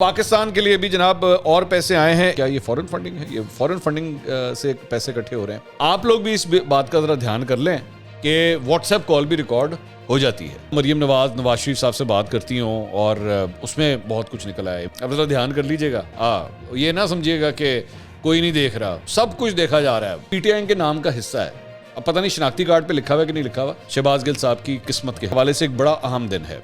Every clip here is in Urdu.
پاکستان کے لیے بھی جناب اور پیسے آئے ہیں. کیا یہ فورن فنڈنگ ہے؟ یہ فورن فنڈنگ سے پیسے اکٹھے ہو رہے ہیں. آپ لوگ بھی اس بات کا ذرا دھیان کر لیں کہ واٹس ایپ کال بھی ریکارڈ ہو جاتی ہے. مریم نواز شریف صاحب سے بات کرتی ہوں اور اس میں بہت کچھ نکل آئے. اب ذرا دھیان کر لیجئے گا. یہ نہ سمجھیے گا کہ کوئی نہیں دیکھ رہا, سب کچھ دیکھا جا رہا ہے. پی ٹی آئی کے نام کا حصہ ہے. اب پتہ نہیں شناختی کارڈ پہ لکھا ہوا ہے کہ نہیں لکھا ہوا. شہباز گل صاحب کی قسمت کے حوالے سے ایک بڑا اہم دن ہے.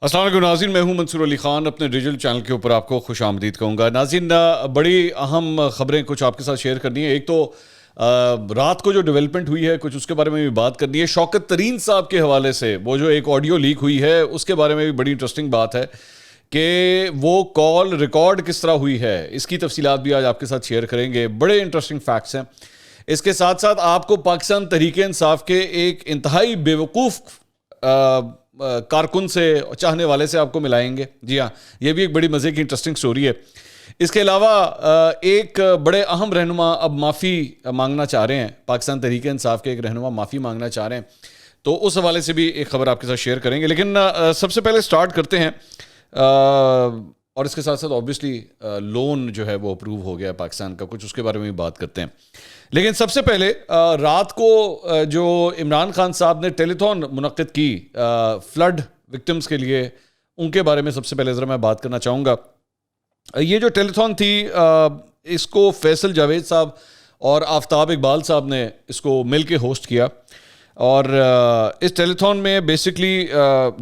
السلام علیکم ناظرین, میں ہوں منصور علی خان. اپنے ڈیجیٹل چینل کے اوپر آپ کو خوش آمدید کہوں گا. ناظرین, بڑی اہم خبریں کچھ آپ کے ساتھ شیئر کرنی ہے. ایک تو رات کو جو ڈیولپمنٹ ہوئی ہے کچھ اس کے بارے میں بھی بات کرنی ہے. شوکت ترین صاحب کے حوالے سے وہ جو ایک آڈیو لیک ہوئی ہے اس کے بارے میں بھی بڑی انٹرسٹنگ بات ہے کہ وہ کال ریکارڈ کس طرح ہوئی ہے. اس کی تفصیلات بھی آج آپ کے ساتھ شیئر کریں گے. بڑے انٹرسٹنگ فیکٹس ہیں. اس کے ساتھ ساتھ آپ کو پاکستان تحریک انصاف کے ایک انتہائی بیوقوف کارکن سے, چاہنے والے سے آپ کو ملائیں گے. جی ہاں, یہ بھی ایک بڑی مزے کی انٹرسٹنگ سٹوری ہے. اس کے علاوہ ایک بڑے اہم رہنما اب معافی مانگنا چاہ رہے ہیں. پاکستان تحریک انصاف کے ایک رہنما معافی مانگنا چاہ رہے ہیں, تو اس حوالے سے بھی ایک خبر آپ کے ساتھ شیئر کریں گے. لیکن سب سے پہلے سٹارٹ کرتے ہیں, اور اس کے ساتھ ساتھ اوبویسلی لون جو ہے وہ اپروو ہو گیا ہے پاکستان کا, کچھ اس کے بارے میں بھی بات کرتے ہیں. لیکن سب سے پہلے رات کو جو عمران خان صاحب نے ٹیلی تھون منعقد کی فلڈ وکٹمز کے لیے, ان کے بارے میں سب سے پہلے ذرا میں بات کرنا چاہوں گا. یہ جو ٹیلی تھون تھی اس کو فیصل جاوید صاحب اور آفتاب اقبال صاحب نے اس کو مل کے ہوسٹ کیا. اور اس ٹیلی تھون میں بیسکلی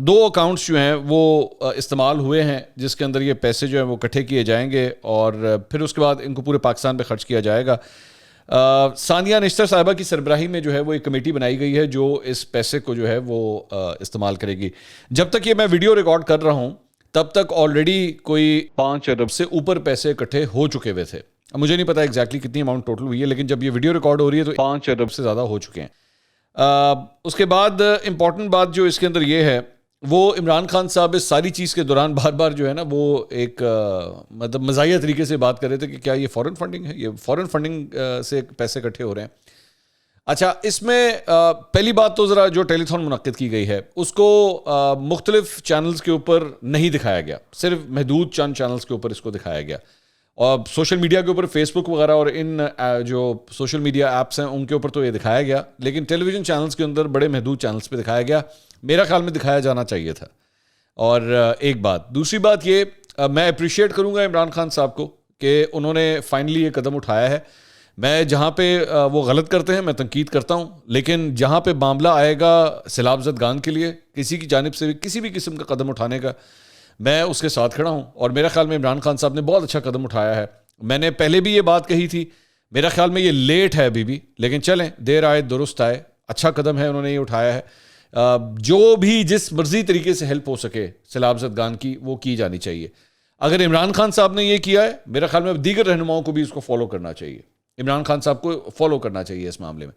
2 اکاؤنٹس جو ہیں وہ استعمال ہوئے ہیں, جس کے اندر یہ پیسے جو ہیں وہ اکٹھے کیے جائیں گے اور پھر اس کے بعد ان کو پورے پاکستان پہ خرچ کیا جائے گا. ثانیہ نشتر صاحبہ کی سربراہی میں جو ہے وہ ایک کمیٹی بنائی گئی ہے جو اس پیسے کو جو ہے وہ استعمال کرے گی. جب تک یہ میں ویڈیو ریکارڈ کر رہا ہوں تب تک آلریڈی کوئی 5 ارب سے اوپر پیسے اکٹھے ہو چکے ہوئے تھے. مجھے نہیں پتا ایگزیکٹلی کتنی اماؤنٹ ٹوٹل ہوئی ہے, لیکن جب یہ ویڈیو ریکارڈ ہو رہی ہے تو 5 ارب سے زیادہ ہو چکے ہیں. اس کے بعد امپورٹنٹ بات جو اس کے اندر یہ ہے, وہ عمران خان صاحب اس ساری چیز کے دوران بار بار جو ہے نا وہ ایک مطلب مزاحیہ طریقے سے بات کر رہے تھے کہ کیا یہ فورن فنڈنگ ہے, یہ فورن فنڈنگ سے پیسے اکٹھے ہو رہے ہیں. اچھا, اس میں پہلی بات تو ذرا جو ٹیلی تھون منعقد کی گئی ہے اس کو مختلف چینلز کے اوپر نہیں دکھایا گیا, صرف محدود چند چینلز کے اوپر اس کو دکھایا گیا. اور سوشل میڈیا کے اوپر فیس بک وغیرہ اور ان جو سوشل میڈیا ایپس ہیں ان کے اوپر تو یہ دکھایا گیا, لیکن ٹیلی ویژن چینلز کے اندر بڑے محدود چینلز پہ دکھایا گیا. میرا خیال میں دکھایا جانا چاہیے تھا. اور ایک بات, دوسری بات یہ, میں اپریشیٹ کروں گا عمران خان صاحب کو کہ انہوں نے فائنلی یہ قدم اٹھایا ہے. میں جہاں پہ وہ غلط کرتے ہیں میں تنقید کرتا ہوں, لیکن جہاں پہ معاملہ آئے گا سیلاب زدگان کے لیے کسی کی جانب سے بھی کسی بھی قسم کا قدم اٹھانے کا, میں اس کے ساتھ کھڑا ہوں. اور میرا خیال میں عمران خان صاحب نے بہت اچھا قدم اٹھایا ہے. میں نے پہلے بھی یہ بات کہی تھی, میرا خیال میں یہ لیٹ ہے ابھی بھی, لیکن چلیں دیر آئے درست آئے. اچھا قدم ہے, انہوں نے یہ اٹھایا ہے. جو بھی جس مرضی طریقے سے ہیلپ ہو سکے سیلاب زدگان کی وہ کی جانی چاہیے. اگر عمران خان صاحب نے یہ کیا ہے, میرا خیال میں دیگر رہنماؤں کو بھی اس کو فالو کرنا چاہیے. عمران خان صاحب کو فالو کرنا چاہیے اس معاملے میں.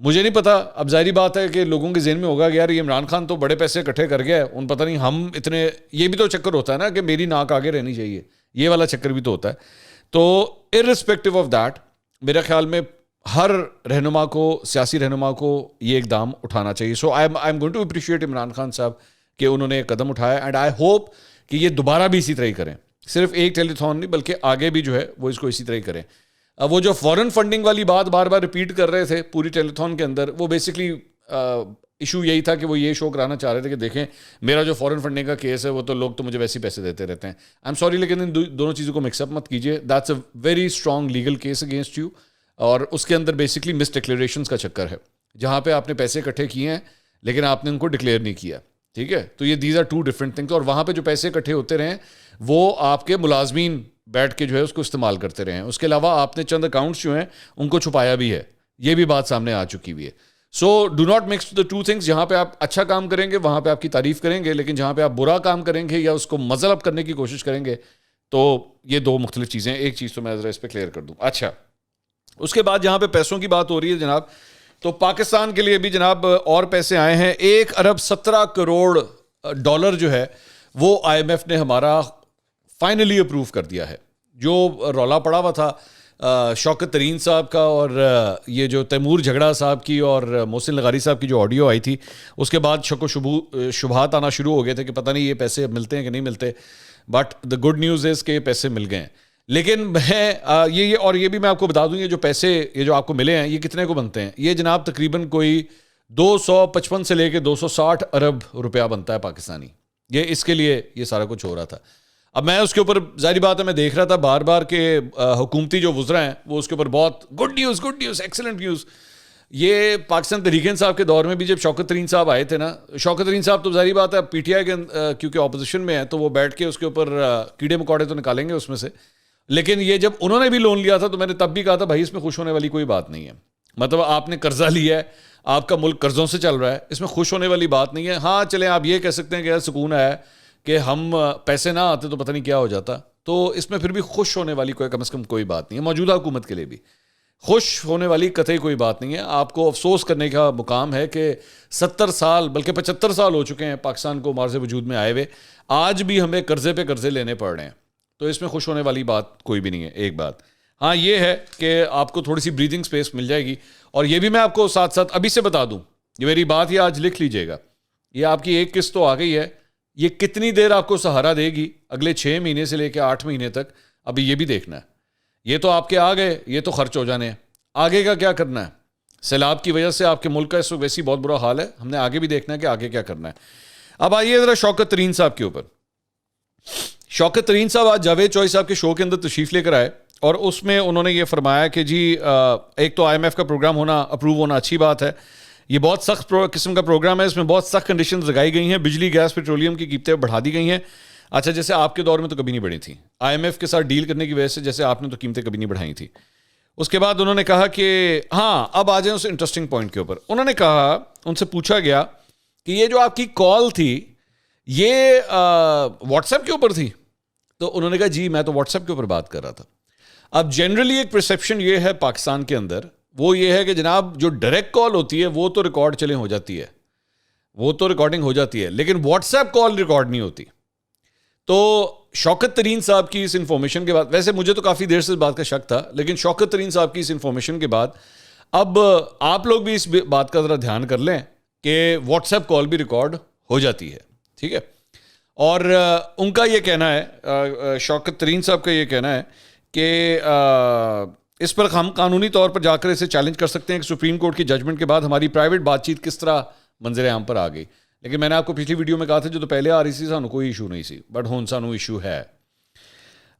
مجھے نہیں پتا, اب ظاہری بات ہے کہ لوگوں کے ذہن میں ہوگا کہ یار یہ عمران خان تو بڑے پیسے اکٹھے کر گیا ہے, ان پتہ نہیں ہم اتنے, یہ بھی تو چکر ہوتا ہے نا کہ میری ناک آگے رہنی چاہیے, یہ والا چکر بھی تو ہوتا ہے. تو ارسپیکٹو آف دیٹ میرے خیال میں ہر رہنما کو, سیاسی رہنما کو یہ اقدام اٹھانا چاہیے. So I am going to appreciate Imran Khan صاحب کہ انہوں نے قدم اٹھایا, اینڈ آئی ہوپ کہ یہ دوبارہ بھی اسی طرح ہی کریں. صرف ایک ٹیلی تھون نہیں بلکہ آگے بھی جو ہے وہ اس کو اسی طرح ہی کریں. وہ جو فورن فنڈنگ والی بات بار بار ریپیٹ کر رہے تھے پوری ٹیلی تھون کے اندر, وہ بیسکلی ایشو یہی تھا کہ وہ یہ شو کرانا چاہ رہے تھے کہ دیکھیں میرا جو فورن فنڈنگ کا کیس ہے وہ تو لوگ تو مجھے ویسے پیسے دیتے رہتے ہیں. آئی ایم سوری, لیکن ان دونوں چیزوں کو مکس اپ مت کیجیے. That's a very strong legal case against you, اور اس کے اندر بیسکلی مس ڈکلیریشنز کا چکر ہے, جہاں پہ آپ نے پیسے اکٹھے کیے ہیں لیکن آپ نے ان کو ڈکلیئر نہیں کیا. ٹھیک ہے, تو یہ دیز آر 2 ڈفرینٹ تھنگس. اور وہاں پہ جو پیسے اکٹھے ہوتے رہے وہ آپ کے ملازمین بیٹھ کے جو ہے اس کو استعمال کرتے رہے ہیں. اس کے علاوہ آپ نے چند اکاؤنٹس جو ہیں ان کو چھپایا بھی ہے, یہ بھی بات سامنے آ چکی ہوئی ہے. So do not mix the 2 things. جہاں پہ آپ اچھا کام کریں گے وہاں پہ آپ کی تعریف کریں گے, لیکن جہاں پہ آپ برا کام کریں گے یا اس کو مزل اپ کرنے کی کوشش کریں گے تو یہ 2 مختلف چیزیں. ایک چیز تو میں ذرا اس پہ کلیئر کر دوں. اچھا, اس کے بعد جہاں پہ پیسوں کی بات ہو رہی ہے جناب, تو پاکستان کے لیے بھی جناب اور پیسے آئے ہیں. 1 ارب 17 کروڑ ڈالر جو ہے وہ آئی ایم ایف نے ہمارا فائنلی اپروو کر دیا ہے. جو رولا پڑا ہوا تھا شوکت ترین صاحب کا اور یہ جو تیمور جھگڑا صاحب کی اور محسن لغاری صاحب کی جو آڈیو آئی تھی اس کے بعد شک و شبہات آنا شروع ہو گئے تھے کہ پتہ نہیں یہ پیسے اب ملتے ہیں کہ نہیں ملتے. But the good news is کہ یہ پیسے مل گئے ہیں. لیکن میں یہ بھی میں آپ کو بتا دوں یہ جو پیسے یہ جو آپ کو ملے ہیں یہ کتنے کو بنتے ہیں. یہ جناب تقریباً کوئی 255 سے لے کے 260 ارب روپیہ بنتا ہے پاکستانی. یہ اس کے لیے یہ سارا کچھ ہو رہا تھا. اب میں اس کے اوپر ظاہری بات ہے میں دیکھ رہا تھا بار بار کہ حکومتی جو وزراء ہیں وہ اس کے اوپر بہت گڈ نیوز ایکسلنٹ نیوز. یہ پاکستان تحریک انصاف کے دور میں بھی جب شوکت ترین صاحب آئے تھے نا, شوکت ترین صاحب تو ظاہری بات ہے پی ٹی آئی کے کیونکہ اپوزیشن میں ہیں تو وہ بیٹھ کے اس کے اوپر کیڑے مکوڑے تو نکالیں گے اس میں سے. لیکن یہ جب انہوں نے بھی لون لیا تھا تو میں نے تب بھی کہا تھا بھائی اس میں خوش ہونے والی کوئی بات نہیں ہے. مطلب آپ نے قرضہ لیا ہے, آپ کا ملک قرضوں سے چل رہا ہے, اس میں خوش ہونے والی بات نہیں ہے. ہاں چلیں آپ یہ کہہ سکتے ہیں کہ یار سکون ہے کہ ہم پیسے نہ آتے تو پتہ نہیں کیا ہو جاتا. تو اس میں پھر بھی خوش ہونے والی کوئی کم از کم کوئی بات نہیں ہے. موجودہ حکومت کے لیے بھی خوش ہونے والی قطعی کوئی بات نہیں ہے. آپ کو افسوس کرنے کا مقام ہے کہ 70 سال بلکہ 75 سال ہو چکے ہیں پاکستان کو مارز وجود میں آئے ہوئے, آج بھی ہمیں قرضے پہ قرضے لینے پڑ رہے ہیں. تو اس میں خوش ہونے والی بات کوئی بھی نہیں ہے. ایک بات ہاں یہ ہے کہ آپ کو تھوڑی سی بریدنگ سپیس مل جائے گی. اور یہ بھی میں آپ کو ساتھ ساتھ ابھی سے بتا دوں, یہ میری بات یہ آج لکھ لیجئے گا, یہ آپ کی ایک قسط تو آ گئی ہے, یہ کتنی دیر آپ کو سہارا دے گی اگلے 6 مہینے سے لے کے 8 مہینے تک, ابھی یہ بھی دیکھنا ہے. یہ تو آپ کے آ گئے, یہ تو خرچ ہو جانے ہیں. آگے کا کیا کرنا ہے؟ سیلاب کی وجہ سے آپ کے ملک کا اس وقت ویسی بہت برا حال ہے, ہم نے آگے بھی دیکھنا ہے کہ آگے کیا کرنا ہے. اب آئیے ذرا شوکت ترین صاحب کے اوپر. شوکت ترین صاحب آج جاوید چوئی صاحب کے شو کے اندر تشریف لے کر آئے اور اس میں انہوں نے یہ فرمایا کہ جی ایک تو آئی ایم ایف کا پروگرام ہونا اپروو ہونا اچھی بات ہے, یہ بہت سخت قسم کا پروگرام ہے, اس میں بہت سخت کنڈیشنز لگائی گئی ہیں, بجلی گیس پیٹرولیم کی قیمتیں بڑھا دی گئی ہیں. اچھا جیسے آپ کے دور میں تو کبھی نہیں بڑھی تھیں, آئی ایم ایف کے ساتھ ڈیل کرنے کی وجہ سے جیسے آپ نے تو قیمتیں کبھی نہیں بڑھائی تھیں. اس کے بعد انہوں نے کہا کہ ہاں اب آ جائیں اس انٹرسٹنگ پوائنٹ کے اوپر. انہوں نے کہا, ان سے پوچھا گیا کہ یہ جو آپ کی کال تھی یہ واٹس ایپ کے اوپر تھی, تو انہوں نے کہا جی میں تو واٹس ایپ کے اوپر بات کر رہا تھا. اب جنرلی ایک پرسیپشن یہ ہے پاکستان کے اندر, وہ یہ ہے کہ جناب جو ڈائریکٹ کال ہوتی ہے وہ تو ریکارڈ چلیں ہو جاتی ہے, وہ تو ریکارڈنگ ہو جاتی ہے, لیکن واٹس ایپ کال ریکارڈ نہیں ہوتی. تو شوکت ترین صاحب کی اس انفارمیشن کے بعد, ویسے مجھے تو کافی دیر سے اس بات کا شک تھا, لیکن شوکت ترین صاحب کی اس انفارمیشن کے بعد اب آپ لوگ بھی اس بات کا ذرا دھیان کر لیں کہ واٹس ایپ کال بھی ریکارڈ ہو جاتی ہے. ٹھیک ہے, اور ان کا یہ کہنا ہے, شوکت ترین صاحب کا یہ کہنا ہے کہ اس پر ہم قانونی طور پر جا کر اسے چیلنج کر سکتے ہیں کہ سپریم کورٹ کی ججمنٹ کے بعد ہماری پرائیویٹ بات چیت کس طرح منظر عام پر آ گئی. لیکن میں نے آپ کو پچھلی ویڈیو میں کہا تھا جو تو پہلے آ رہی سی سانو کوئی ایشو نہیں سی, بٹ ہون سانو ایشو ہے.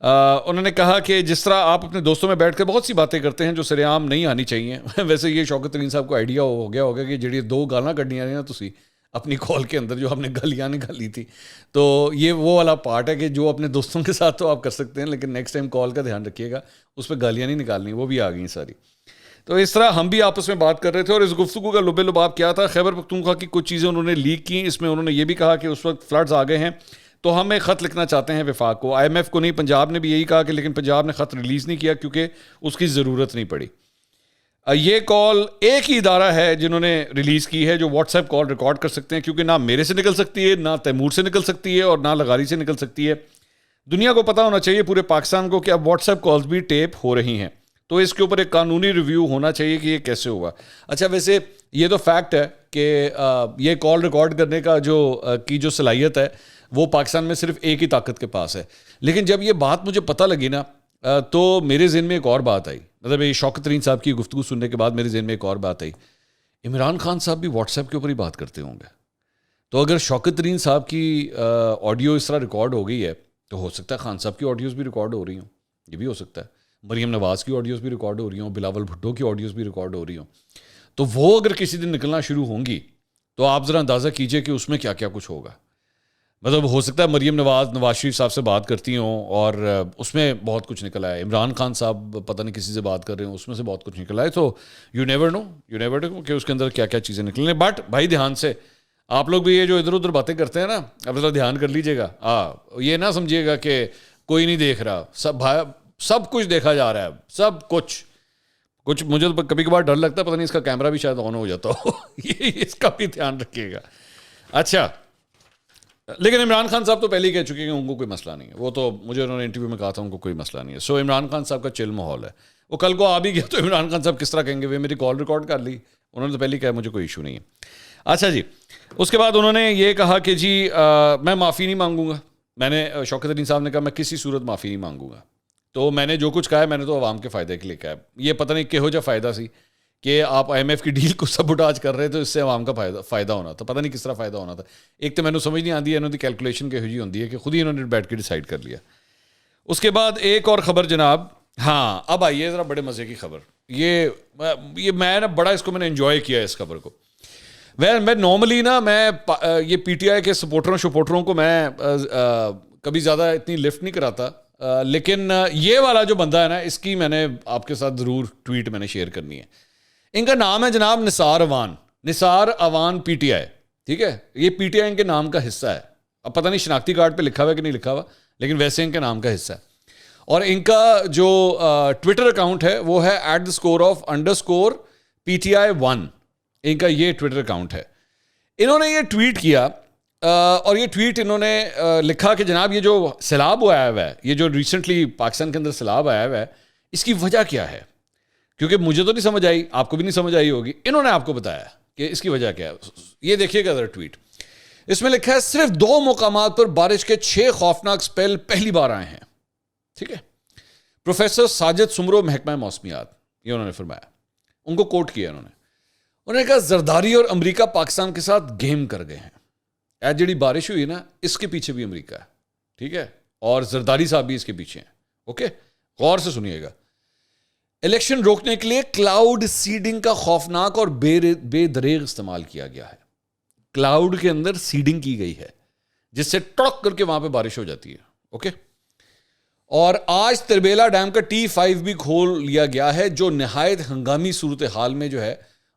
انہوں نے کہا کہ جس طرح آپ اپنے دوستوں میں بیٹھ کر بہت سی باتیں کرتے ہیں جو سر عام نہیں آنی چاہیے, ویسے یہ شوکت ترین صاحب کو آئیڈیا ہو گیا ہوگا کہ جڑی 2 گالاں کڈنیاں نے نا تسی اپنی کال کے اندر جو ہم نے گالیاں نکالی تھی, تو یہ وہ والا پارٹ ہے کہ جو اپنے دوستوں کے ساتھ تو آپ کر سکتے ہیں, لیکن نیکسٹ ٹائم کال کا دھیان رکھیے گا, اس پہ گالیاں نہیں نکالنی, وہ بھی آ گئیں ساری. تو اس طرح ہم بھی آپس میں بات کر رہے تھے, اور اس گفتگو کا لب لباب کیا تھا, خیبر پختونخوا کی کچھ چیزیں انہوں نے لیک کی. اس میں انہوں نے یہ بھی کہا کہ اس وقت فلڈز آ گئے ہیں تو ہم ایک خط لکھنا چاہتے ہیں وفاق کو, آئی ایم ایف کو نہیں, پنجاب نے بھی یہی کہا کہ, لیکن پنجاب نے خط ریلیز نہیں کیا کیونکہ اس کی ضرورت نہیں پڑی. یہ کال ایک ہی ادارہ ہے جنہوں نے ریلیز کی ہے جو واٹس ایپ کال ریکارڈ کر سکتے ہیں, کیونکہ نہ میرے سے نکل سکتی ہے, نہ تیمور سے نکل سکتی ہے, اور نہ لغاری سے نکل سکتی ہے. دنیا کو پتہ ہونا چاہیے پورے پاکستان کو کہ اب واٹس ایپ کالز بھی ٹیپ ہو رہی ہیں, تو اس کے اوپر ایک قانونی ریویو ہونا چاہیے کہ یہ کیسے ہوا. اچھا ویسے یہ تو فیکٹ ہے کہ یہ کال ریکارڈ کرنے کا جو صلاحیت ہے وہ پاکستان میں صرف ایک ہی طاقت کے پاس ہے. لیکن جب یہ بات مجھے پتہ لگی نا تو میرے ذہن میں ایک اور بات آئی, مطلب یہ شوکت ترین صاحب کی گفتگو سننے کے بعد میرے ذہن میں ایک اور بات آئی, عمران خان صاحب بھی واٹس ایپ کے اوپر ہی بات کرتے ہوں گے. تو اگر شوکت ترین صاحب کی آڈیو اس طرح ریکارڈ ہو گئی ہے تو ہو سکتا ہے خان صاحب کی آڈیوز بھی ریکارڈ ہو رہی ہوں, یہ بھی ہو سکتا ہے. مریم نواز کی آڈیوز بھی ریکارڈ ہو رہی ہوں, بلاول بھٹو کی آڈیوز بھی ریکارڈ ہو رہی ہوں. تو وہ اگر کسی دن نکلنا شروع ہوں گی تو آپ ذرا اندازہ کیجئے کہ اس میں کیا کیا کچھ ہوگا. مطلب ہو سکتا ہے مریم نواز شریف صاحب سے بات کرتی ہوں اور اس میں بہت کچھ نکل آئے, عمران خان صاحب پتہ نہیں کسی سے بات کر رہے ہوں اس میں سے بہت کچھ نکل آئے. تو یو نیور نو کہ اس کے اندر کیا کیا چیزیں نکلیں. بٹ بھائی دھیان سے, آپ لوگ بھی یہ جو ادھر ادھر باتیں کرتے ہیں نا, اب ذرا دھیان کر لیجیے گا. یہ نہ سمجھیے گا کہ کوئی نہیں دیکھ رہا, سب کچھ دیکھا جا رہا ہے, سب کچھ. مجھے تو کبھی کبھار ڈر لگتا ہے پتہ نہیں اس کا کیمرہ بھی شاید آن ہو جاتا ہو, اس کا بھی دھیان رکھیے گا. اچھا لیکن عمران خان صاحب تو پہلے ہی کہہ چکے ہیں کہ ان کو کوئی مسئلہ نہیں ہے, وہ تو مجھے انہوں نے انٹرویو میں کہا تھا ان کو کوئی مسئلہ نہیں ہے. سو عمران خان صاحب کا چل ماحول ہے, وہ کل کو آ بھی گیا تو عمران خان صاحب کس طرح کہیں گے وہ میری کال ریکارڈ کر لی. انہوں نے تو پہلے کہا مجھے کوئی ایشو نہیں ہے. اچھا جی, اس کے بعد انہوں نے یہ کہا کہ جی میں معافی نہیں مانگوں گا. میں نے شوکت علی صاحب نے کہا میں کسی صورت معافی نہیں مانگوں گا. تو میں نے جو کچھ کہا ہے میں نے تو عوام کے فائدے کے لیے کہا ہے. یہ پتہ نہیں کہو جا فائدہ سی کہ آپ آئی ایم ایف کی ڈیل کو سبوٹاج کر رہے تو اس سے عوام کا فائدہ ہونا تھا. پتہ نہیں کس طرح فائدہ ہونا تھا. ایک تو میں نے سمجھ نہیں آتی ہے انہوں نے کیلکولیشن کہو جی ہوتی ہے کہ خود ہی انہوں نے بیٹھ کے ڈیسائیڈ کر لیا. اس کے بعد ایک اور خبر جناب, ہاں اب آئیے ذرا بڑے مزے کی خبر. یہ میں نا بڑا اس کو میں نے انجوائے کیا ہے اس خبر کو. میں نارملی نا میں یہ پی ٹی آئی کے سپورٹروں کو میں کبھی زیادہ اتنی لفٹ نہیں کراتا, لیکن یہ والا جو بندہ ہے نا اس کی میں نے آپ کے ساتھ ضرور ٹویٹ میں نے شیئر کرنی ہے. ان کا نام ہے جناب نثار اوان پی ٹی آئی. ٹھیک ہے, یہ پی ٹی آئی ان کے نام کا حصہ ہے. اب پتہ نہیں شناختی کارڈ پہ لکھا ہوا ہے کہ نہیں لکھا ہوا, لیکن ویسے ان کے نام کا حصہ ہے. اور ان کا جو ٹویٹر اکاؤنٹ ہے وہ ہے @_PTI1. ان کا یہ ٹویٹر اکاؤنٹ ہے. انہوں نے یہ ٹویٹ کیا اور یہ ٹویٹ انہوں نے لکھا کہ جناب یہ جو سیلاب آیا ہوا ہے, یہ جو ریسنٹلی پاکستان کے اندر سیلاب آیا ہوا ہے, اس کی وجہ کیا ہے؟ کیونکہ مجھے تو نہیں سمجھ آئی, آپ کو بھی نہیں سمجھ آئی ہوگی. انہوں نے آپ کو بتایا کہ اس کی وجہ کیا ہے. یہ دیکھیے گا ذرا ٹویٹ. اس میں لکھا ہے صرف 2 مقامات پر بارش کے 6 خوفناک سپیل پہلی بار آئے ہیں. ٹھیک ہے, پروفیسر ساجد سمرو محکمہ موسمیات, یہ انہوں نے فرمایا. ان کو کوٹ کیا انہوں نے کہا زرداری اور امریکہ پاکستان کے ساتھ گیم کر گئے ہیں. جڑی بارش ہوئی نا اس کے پیچھے بھی امریکہ ہے. ٹھیک ہے, اور زرداری صاحب بھی اس کے پیچھے ہیں. اوکے, غور سے سنیے گا. الیکشن روکنے کے لیے کلاؤڈ سیڈنگ کا خوفناک اور بے دریغ استعمال کیا گیا ہے. کلاؤڈ کے اندر سیڈنگ کی گئی ہے جس سے ٹڑک کر کے وہاں پہ بارش ہو جاتی ہے. اوکے, اور آج تربیلا ڈیم کا T5 بھی کھول لیا گیا ہے, جو نہایت ہنگامی صورتحال میں جو ہے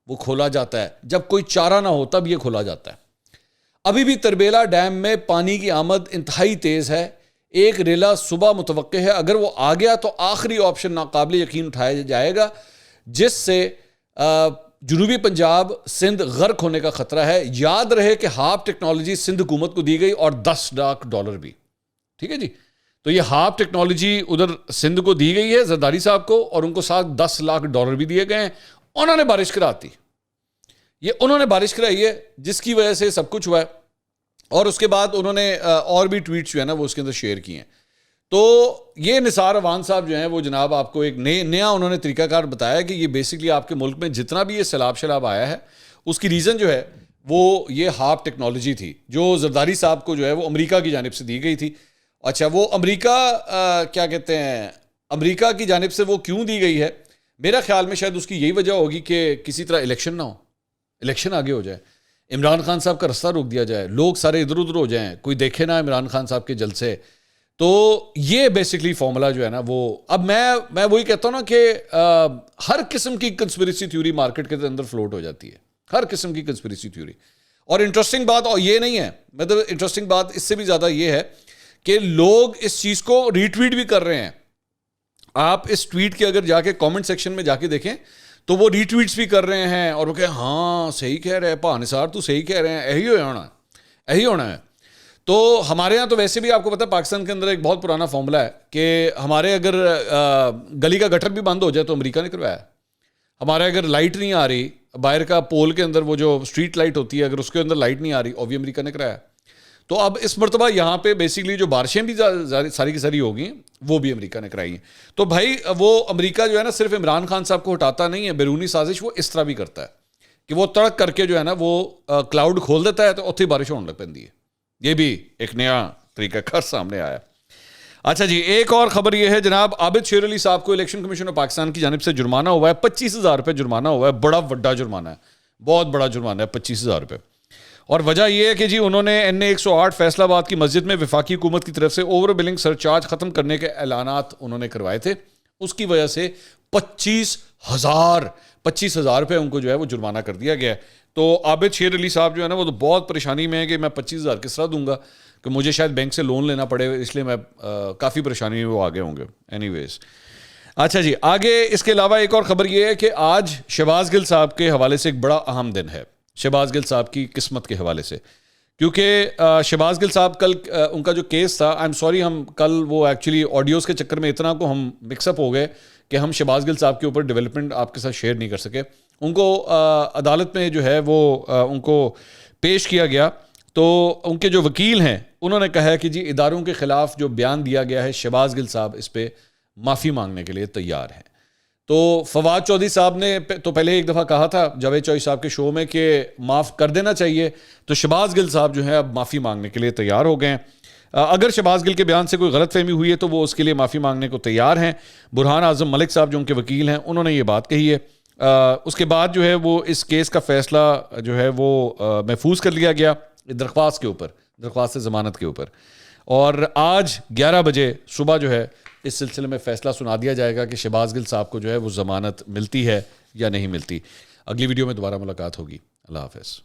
وہ کھولا جاتا ہے. جب کوئی چارہ نہ ہو تب یہ کھولا جاتا ہے. ابھی بھی تربیلا ڈیم میں پانی کی آمد انتہائی تیز ہے. ایک ریلا صبح متوقع ہے. اگر وہ آ گیا تو آخری آپشن ناقابل یقین اٹھایا جائے گا, جس سے جنوبی پنجاب سندھ غرق ہونے کا خطرہ ہے. یاد رہے کہ ہاپ ٹیکنالوجی سندھ حکومت کو دی گئی اور $10 لاکھ بھی. ٹھیک ہے جی, تو یہ ہاپ ٹیکنالوجی ادھر سندھ کو دی گئی ہے زرداری صاحب کو, اور ان کو ساتھ $10 لاکھ بھی دیے گئے ہیں. انہوں نے بارش کراتی, یہ انہوں نے بارش کرائی ہے جس کی وجہ سے سب کچھ ہوا ہے. اور اس کے بعد انہوں نے اور بھی ٹویٹس جو ہے نا وہ اس کے اندر شیئر کیے ہیں. تو یہ نثار اوان صاحب جو ہیں وہ جناب آپ کو ایک نیا انہوں نے طریقہ کار بتایا کہ یہ بیسکلی آپ کے ملک میں جتنا بھی یہ سیلاب آیا ہے اس کی ریزن جو ہے وہ یہ ہاپ ٹیکنالوجی تھی جو زرداری صاحب کو جو ہے وہ امریکہ کی جانب سے دی گئی تھی. اچھا, وہ امریکہ کیا کہتے ہیں, امریکہ کی جانب سے وہ کیوں دی گئی ہے؟ میرا خیال میں شاید اس کی یہی وجہ ہوگی کہ کسی طرح الیکشن نہ ہو, الیکشن آگے ہو جائے, عمران خان صاحب کا رستہ روک دیا جائے, لوگ سارے ادھر ادھر ہو جائیں, کوئی دیکھے نا عمران خان صاحب کے جلسے. تو یہ بیسکلی فارمولا جو ہے نا وہ اب میں وہی کہتا ہوں نا کہ ہر قسم کی کنسپریسی تھیوری مارکیٹ کے اندر فلوٹ ہو جاتی ہے, ہر قسم کی کنسپریسی تھیوری. اور انٹرسٹنگ بات اور یہ نہیں ہے, مطلب انٹرسٹنگ بات اس سے بھی زیادہ یہ ہے کہ لوگ اس چیز کو ری ٹویٹ بھی کر رہے ہیں. آپ اس ٹویٹ کے اگر جا کے کامنٹ سیکشن میں جا کے دیکھیں تو وہ ری ٹویٹس بھی کر رہے ہیں اور وہ کہ ہاں صحیح کہہ رہے ہیں نثار, تو صحیح کہہ رہے ہیں, یہی ہونا ہے. تو ہمارے یہاں تو ویسے بھی آپ کو پتہ ہے پاکستان کے اندر ایک بہت پرانا فارمولا ہے کہ ہمارے اگر گلی کا گٹر بھی بند ہو جائے تو امریکہ نے کروایا. ہمارے اگر لائٹ نہیں آ رہی باہر کا پول کے اندر, وہ جو اسٹریٹ لائٹ ہوتی ہے, اگر اس کے اندر لائٹ نہیں آ رہی وہ بھی امریکہ نے کرایا. تو اب اس مرتبہ یہاں پہ بیسکلی جو بارشیں بھی ساری کی ساری ہو گئی وہ بھی امریکہ نے کرائی ہیں. تو بھائی وہ امریکہ جو ہے نا صرف عمران خان صاحب کو ہٹاتا نہیں ہے, بیرونی سازش وہ اس طرح بھی کرتا ہے کہ وہ تڑک کر کے جو ہے نا وہ کلاؤڈ کھول دیتا ہے تو اتنی بارش ہونے لگ پڑتی ہے. یہ بھی ایک نیا طریقہ کار سامنے آیا. اچھا جی, ایک اور خبر یہ ہے جناب, عابد شیر علی صاحب کو الیکشن کمیشن آف پاکستان کی جانب سے جرمانہ ہوا ہے. 25,000 روپے جرمانہ ہوا ہے. بڑا بڑا جرمانہ ہے, بہت بڑا جرمانہ ہے, 25,000 روپے. اور وجہ یہ ہے کہ جی انہوں نے NA 108 فیصل آباد کی مسجد میں وفاقی حکومت کی طرف سے اوور بلنگ سرچارج ختم کرنے کے اعلانات انہوں نے کروائے تھے. اس کی وجہ سے 25,000 روپے ان کو جو ہے وہ جرمانہ کر دیا گیا ہے. تو عابد شیر علی صاحب جو ہے نا وہ تو بہت پریشانی میں ہے کہ میں 25,000 کس طرح دوں گا, کہ مجھے شاید بینک سے لون لینا پڑے, اس لیے میں کافی پریشانی میں وہ آگے ہوں گے. اینی ویز, اچھا جی آگے اس کے علاوہ ایک اور خبر یہ ہے کہ آج شہباز گل صاحب کے حوالے سے ایک بڑا اہم دن ہے, شہباز گل صاحب کی قسمت کے حوالے سے. کیونکہ شہباز گل صاحب کل ان کا جو کیس تھا, آئی ایم سوری ہم کل وہ ایکچولی آڈیوز کے چکر میں اتنا کو ہم مکس اپ ہو گئے کہ ہم شہباز گل صاحب کے اوپر ڈیولپمنٹ آپ کے ساتھ شیئر نہیں کر سکے. ان کو عدالت میں جو ہے وہ ان کو پیش کیا گیا تو ان کے جو وکیل ہیں انہوں نے کہا ہے کہ جی اداروں کے خلاف جو بیان دیا گیا ہے شہباز گل صاحب اس پہ معافی مانگنے کے لیے تیار ہیں. تو فواد چودھری صاحب نے تو پہلے ایک دفعہ کہا تھا جاوید چوہدری صاحب کے شو میں کہ معاف کر دینا چاہیے, تو شہباز گل صاحب جو ہے اب معافی مانگنے کے لیے تیار ہو گئے ہیں. اگر شہباز گل کے بیان سے کوئی غلط فہمی ہوئی ہے تو وہ اس کے لیے معافی مانگنے کو تیار ہیں. برہان اعظم ملک صاحب جو ان کے وکیل ہیں انہوں نے یہ بات کہی ہے. اس کے بعد جو ہے وہ اس کیس کا فیصلہ جو ہے وہ محفوظ کر لیا گیا درخواست کے اوپر, درخواست ضمانت کے اوپر, اور آج 11 بجے صبح جو ہے اس سلسلے میں فیصلہ سنا دیا جائے گا کہ شہباز گل صاحب کو جو ہے وہ ضمانت ملتی ہے یا نہیں ملتی. اگلی ویڈیو میں دوبارہ ملاقات ہوگی. اللہ حافظ.